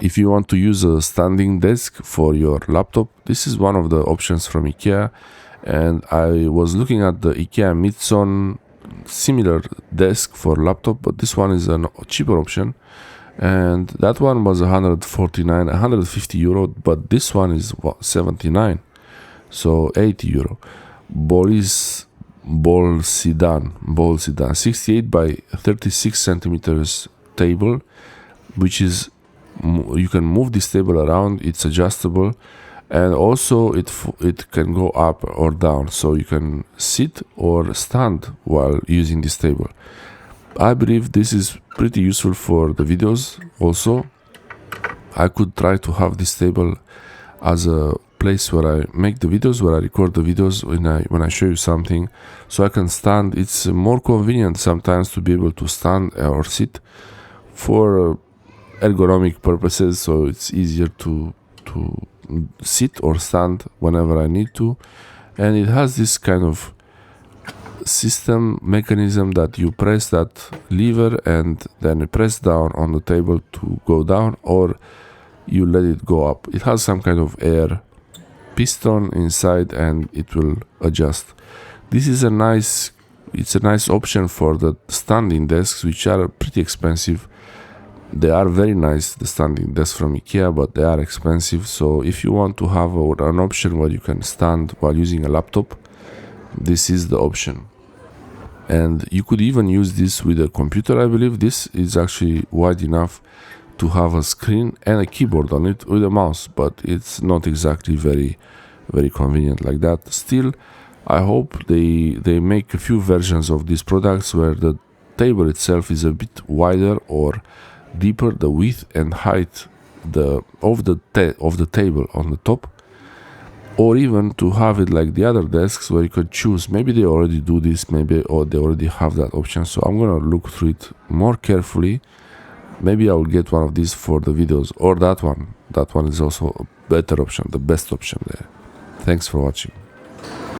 If you want to use a standing desk for your laptop, this is one of the options from IKEA. And I was looking at the IKEA Midson similar desk for laptop, but this one is a cheaper option. And that one was 150 euro, but this one is 79, so 80 euro. BOLLSIDAN 68 by 36 centimeters table, which is, you can move this table around, it's adjustable, and also it can go up or down, so you can sit or stand while using this table. I believe this is pretty useful for the videos. Also, I could try to have this table as a place where I make the videos, where I record the videos when I show you something, so I can stand. It's more convenient sometimes to be able to stand or sit for ergonomic purposes, so it's easier to sit or stand whenever I need to. And it has this kind of system mechanism that you press that lever and then you press down on the table to go down, or you let it go up. It has some kind of air piston inside and it will adjust. This is a nice option for the standing desks, which are pretty expensive. They are very nice, the standing desks from IKEA, but they are expensive. So if you want to have an option where you can stand while using a laptop, this is the option. And you could even use this with a computer. I believe this is actually wide enough to have a screen and a keyboard on it with a mouse, but it's not exactly very convenient like that. Still, I hope they make a few versions of these products where the table itself is a bit wider or deeper, the width and height of the table on the top, or even to have it like the other desks where you could choose. Maybe they already do this, or they already have that option. So I'm gonna look through it more carefully. Maybe I will get one of these for the videos, or that one. That one is also a better option, the best option there. Thanks for watching.